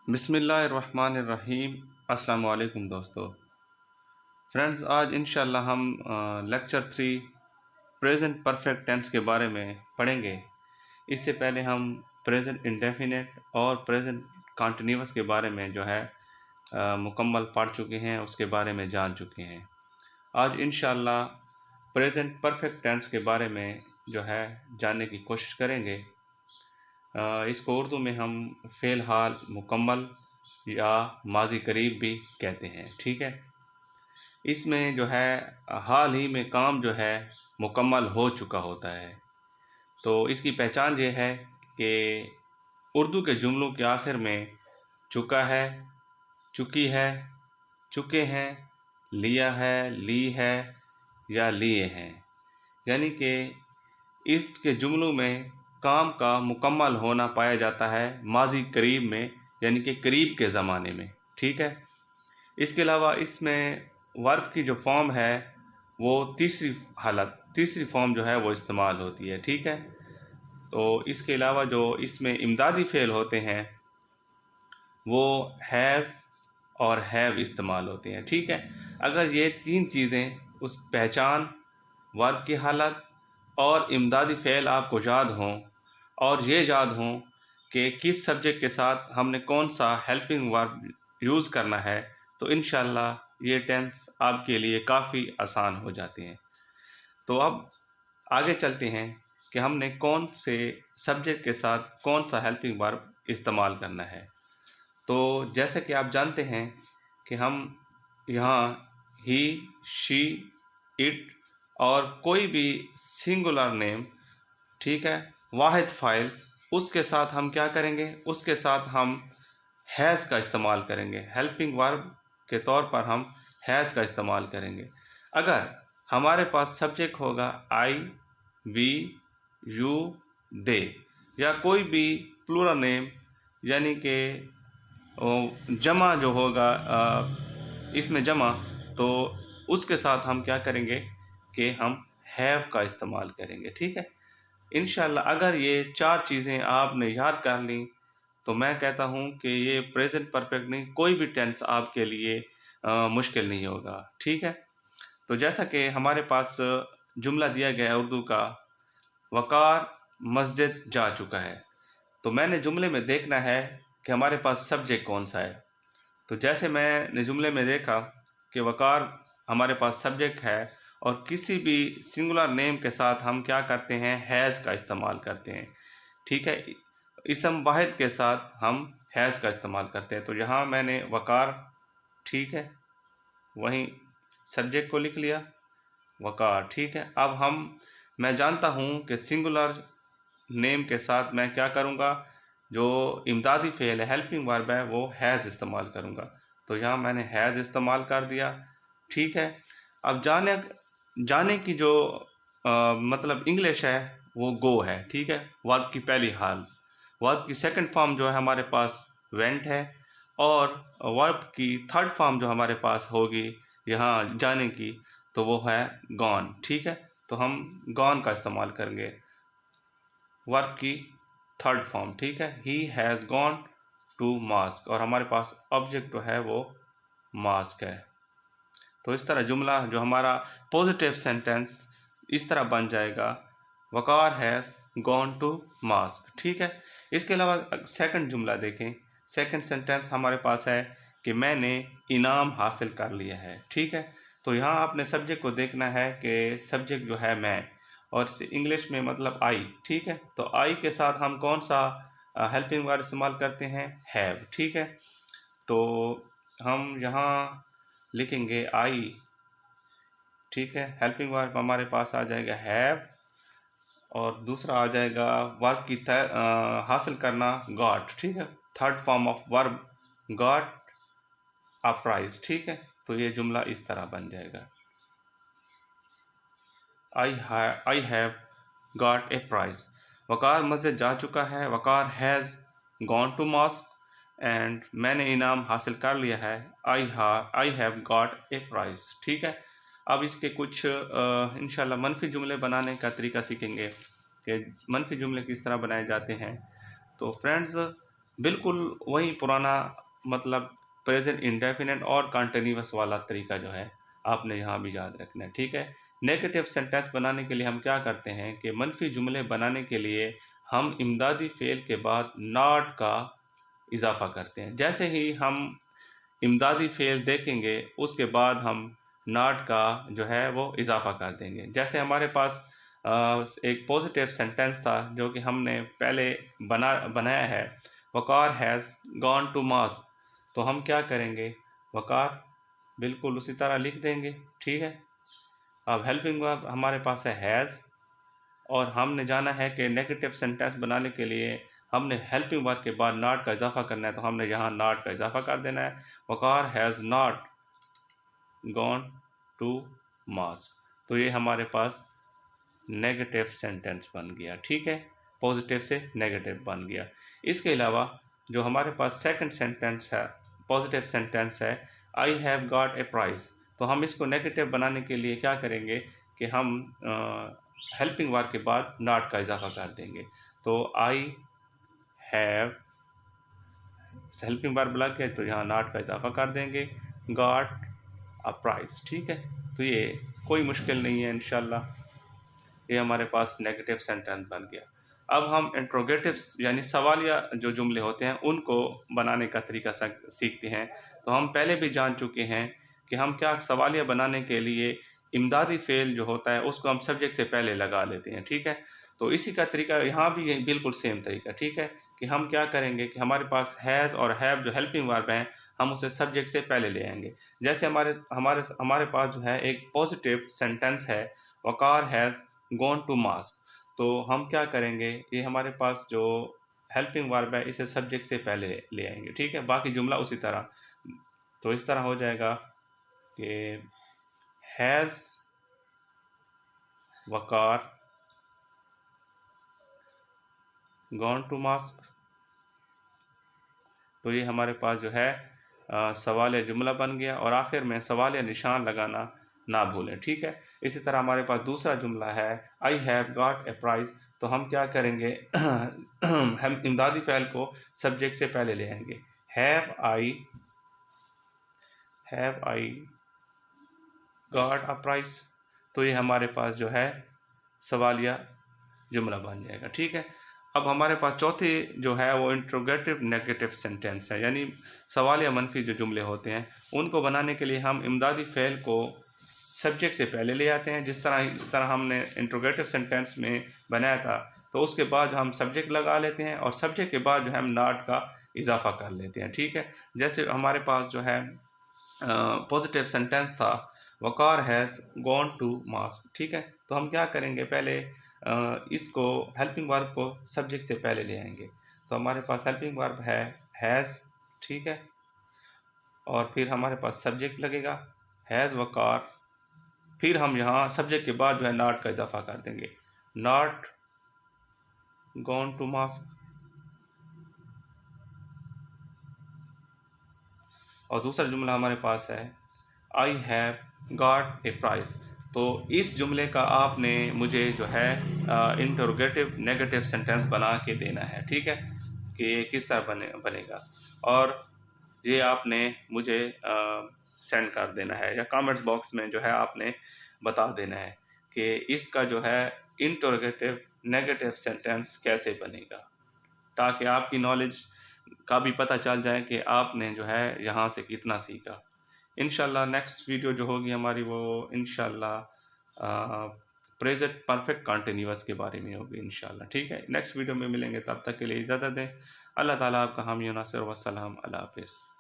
बिस्मिल्लाहिर्रहमानिर्रहीम। अस्सलाम वालेकुम दोस्तों। फ्रेंड्स, आज इंशाल्लाह हम लेक्चर 3 प्रेजेंट परफेक्ट टेंस के बारे में पढ़ेंगे। इससे पहले हम प्रेजेंट इंडेफिनिट और प्रेजेंट कंटिन्यूअस के बारे में जो है मुकम्मल पढ़ चुके हैं, उसके बारे में जान चुके हैं। आज इंशाल्लाह प्रेजेंट परफेक्ट टेंस के बारे में जो है जानने की कोशिश करेंगे। इसको उर्दू में हम फ़ेल हाल मुकम्मल या माजी करीब भी कहते हैं। ठीक है, इसमें जो है हाल ही में काम जो है मुकम्मल हो चुका होता है। तो इसकी पहचान ये है कि उर्दू के जुमलों के आखिर में चुका है, चुकी है, चुके हैं, लिया है, ली है या लिए हैं, यानी कि इसके जुमलों में काम का मुकम्मल होना पाया जाता है माजी करीब में, यानी कि करीब के ज़माने में। ठीक है, इसके अलावा इसमें वर्ब की जो फॉर्म है वो तीसरी फॉर्म जो है वो इस्तेमाल होती है। ठीक है, तो इसके अलावा जो इसमें इमदादी फ़ेल होते हैं वो हैज़ और हैव इस्तेमाल होते हैं। ठीक है, अगर ये तीन चीज़ें, उस पहचान, वर्ब की हालत और इमदादी फ़ेल आपको याद हों और ये याद हों कि किस सब्जेक्ट के साथ हमने कौन सा हेल्पिंग वर्ब यूज़ करना है, तो इंशाल्लाह ये टेंस आपके लिए काफ़ी आसान हो जाते हैं। तो अब आगे चलते हैं कि हमने कौन से सब्जेक्ट के साथ कौन सा हेल्पिंग वर्ब इस्तेमाल करना है। तो जैसे कि आप जानते हैं कि हम यहाँ ही, शी, इट और कोई भी सिंगुलर नेम, ठीक है, वाहिद फ़ाइल, उसके साथ हम क्या करेंगे, उसके साथ हम हैज़ का इस्तेमाल करेंगे। हेल्पिंग वर्ब के तौर पर हम हैज़ का इस्तेमाल करेंगे। अगर हमारे पास सब्जेक्ट होगा आई, वी, यू, दे या कोई भी प्लूरल नेम, यानी कि जमा जो होगा इसमें जमा, तो उसके साथ हम क्या करेंगे कि हम हैव का इस्तेमाल करेंगे। ठीक है, इंशाल्लाह अगर ये चार चीज़ें आपने याद कर ली तो मैं कहता हूँ कि ये प्रेजेंट परफेक्ट नहीं, कोई भी टेंस आपके लिए मुश्किल नहीं होगा। ठीक है, तो जैसा कि हमारे पास जुमला दिया गया है उर्दू का, वक़ार मस्जिद जा चुका है, तो मैंने जुमले में देखना है कि हमारे पास सब्जेक्ट कौन सा है। तो जैसे मैंने जुमले में देखा कि वक़ार हमारे पास सब्जेक्ट है और किसी भी सिंगुलर नेम के साथ हम क्या करते हैं, हैज़ का इस्तेमाल करते हैं। ठीक है, इसम वाहिद के साथ हम हैज़ का इस्तेमाल करते हैं। तो यहाँ मैंने वक़ार, ठीक है, वहीं सब्जेक्ट को लिख लिया वक़ार। ठीक है, अब मैं जानता हूँ कि सिंगुलर नेम के साथ मैं क्या करूँगा, जो इमदादी फ़ेल है, हेल्पिंग वर्ब है, वो हैज़ इस्तेमाल करूँगा। तो यहाँ मैंने हैज़ इस्तेमाल कर दिया। ठीक है, अब जाने जाने की जो मतलब इंग्लिश है वो गो है। ठीक है, वर्ब की पहली हाल। वर्ब की सेकंड फॉर्म जो है हमारे पास वेंट है और वर्ब की थर्ड फॉर्म जो हमारे पास होगी यहाँ जाने की, तो वो है गॉन। ठीक है, तो हम गॉन का इस्तेमाल करेंगे वर्ब की थर्ड फॉर्म। ठीक है, he has gone to mask और हमारे पास ऑब्जेक्ट जो है वो मास्क है। तो इस तरह जुमला जो हमारा पॉजिटिव सेंटेंस इस तरह बन जाएगा, वकार हैज़ गॉन टू मास्क। ठीक है, इसके अलावा सेकंड जुमला देखें। सेकंड सेंटेंस हमारे पास है कि मैंने इनाम हासिल कर लिया है। ठीक है, तो यहाँ आपने सब्जेक्ट को देखना है कि सब्जेक्ट जो है मैं और इंग्लिश में मतलब आई। ठीक है, तो आई के साथ हम कौन सा हेल्पिंग वर्ब इस्तेमाल करते हैं, हैव। ठीक है, तो हम यहाँ लिखेंगे आई। ठीक है, हेल्पिंग वर्ब हमारे पास आ जाएगा हैव और दूसरा आ जाएगा वर्ब की हासिल करना, गॉट। ठीक है, third form of verb got a prize. ठीक है, तो ये जुमला इस तरह बन जाएगा, I have got a prize. Waqar मस्जिद जा चुका है, Waqar has gone to mosque and मैंने इनाम हासिल कर लिया है, I have got a prize. ठीक है, अब इसके कुछ इंशाल्लाह मनफी जुमले बनाने का तरीका सीखेंगे कि मनफी जुमले किस तरह बनाए जाते हैं। तो फ्रेंड्स, बिल्कुल वही पुराना मतलब प्रेजेंट इंडेफिनिट और कंटिन्यूअस वाला तरीका जो है आपने यहाँ भी याद रखना है, ठीक है। नेगेटिव सेंटेंस बनाने के लिए हम क्या करते हैं कि मनफी जुमले बनाने के लिए हम इमदादी फ़ेल के बाद नॉट का इजाफा करते हैं। जैसे ही हम इमदादी फ़ेल देखेंगे उसके बाद हम नॉट का जो है वो इजाफा कर देंगे। जैसे हमारे पास एक पॉजिटिव सेंटेंस था जो कि हमने पहले बनाया है, Waqar has gone to mosque. तो हम क्या करेंगे, वकार बिल्कुल उसी तरह लिख देंगे, ठीक है। अब हेल्पिंग वर्ब हमारे पास है हैज़, और हमने जाना है कि नेगेटिव सेंटेंस बनाने के लिए हमने हेल्पिंग वर्ब के बाद नॉट का इजाफा करना है, तो हमने यहाँ नॉट का इजाफा कर देना है। Waqar has not gone to mosque. तो ये हमारे पास नेगेटिव सेंटेंस बन गया, ठीक है। पॉजिटिव से नेगेटिव बन गया। इसके अलावा जो हमारे पास सेकंड सेंटेंस है, पॉजिटिव सेंटेंस है, I have got a prize. तो हम इसको नेगेटिव बनाने के लिए क्या करेंगे कि हम हेल्पिंग वर्ब के बाद नॉट का इजाफा कर देंगे। तो आई हैव हेल्पिंग वर्ब लग गए तो यहाँ नॉट का इजाफा कर देंगे, गॉट अ प्राइज़, ठीक है। तो ये कोई मुश्किल नहीं है इंशाल्लाह। ये हमारे पास नेगेटिव सेंटेंस बन गया। अब हम इंट्रोगेटिव्स यानी सवालिया जो जुमले होते हैं उनको बनाने का तरीका सीखते हैं। तो हम पहले भी जान चुके हैं कि हम क्या सवालिया बनाने के लिए इमदादी फ़ेल जो होता है उसको हम सब्जेक्ट से पहले लगा लेते हैं, ठीक है। तो इसी का तरीका यहाँ भी है, बिल्कुल सेम तरीका, ठीक है। कि हम क्या करेंगे कि हमारे पास हैज़ और हैव जो हेल्पिंग वर्ब हैं, हम उसे सब्जेक्ट से पहले ले आएंगे। जैसे हमारे हमारे हमारे पास जो है एक पॉजिटिव सेंटेंस है, Waqar has gone to mask. तो हम क्या करेंगे, ये हमारे पास जो हेल्पिंग वर्ब है इसे सब्जेक्ट से पहले ले आएंगे, ठीक है। बाकी जुमला उसी तरह, तो इस तरह हो जाएगा कि has Waqar gone to mask. तो ये हमारे पास जो है सवाल या जुमला बन गया, और आखिर में सवाल या निशान लगाना ना भूलें, ठीक है। इसी तरह हमारे पास दूसरा जुमला है, I have got a prize. तो हम क्या करेंगे हम इमदादी फ़ेल को सब्जेक्ट से पहले ले आएंगे, have I got a price. तो ये हमारे पास जो है सवालिया जुमला बन जाएगा, ठीक है। अब हमारे पास चौथी जो है वो इंट्रोगेटिव नेगेटिव सेंटेंस है, यानी सवाल या मनफी जो जुमले होते हैं उनको बनाने के लिए हम इमदादी फ़ेल को सब्जेक्ट से पहले ले आते हैं। इस तरह हमने इंट्रोगेटिव सेंटेंस में बनाया था। तो उसके बाद हम सब्जेक्ट लगा लेते हैं और सब्जेक्ट के बाद जो है हम नॉट का इजाफा कर लेते हैं, ठीक है। जैसे हमारे पास जो है पॉजिटिव सेंटेंस था, वकार हैज़ गॉन टू मास्क, ठीक है। तो हम क्या करेंगे, पहले इसको हेल्पिंग वर्ब को सब्जेक्ट से पहले ले आएंगे। तो हमारे पास हेल्पिंग वर्ब है हैज़, ठीक है, और फिर हमारे पास सब्जेक्ट लगेगा हैज़ वकार। फिर हम यहाँ सब्जेक्ट के बाद जो है नॉट का इजाफा कर देंगे, नॉट गॉन टू मास्क। और दूसरा जुमला हमारे पास है, I have got a prize. तो इस जुमले का आपने मुझे जो है इंटरोगेटिव नेगेटिव सेंटेंस बना के देना है, ठीक है, कि ये किस तरह बनेगा। और ये आपने मुझे सेंड कर देना है, या कमेंट्स बॉक्स में जो है आपने बता देना है कि इसका जो है इंटरोगेटिव नेगेटिव सेंटेंस कैसे बनेगा, ताकि आपकी नॉलेज का भी पता चल जाए कि आपने जो है यहाँ से कितना सीखा। इंशाल्लाह नेक्स्ट वीडियो जो होगी हमारी वो इंशाल्लाह प्रेजेंट परफेक्ट कंटिन्यूअस के बारे में होगी इंशाल्लाह, ठीक है। नेक्स्ट वीडियो में मिलेंगे, तब तक के लिए इजाज़त दें। अल्लाह ताला आपका हामी नासिर, वस्सलाम, अल्लाह हाफ़िज़।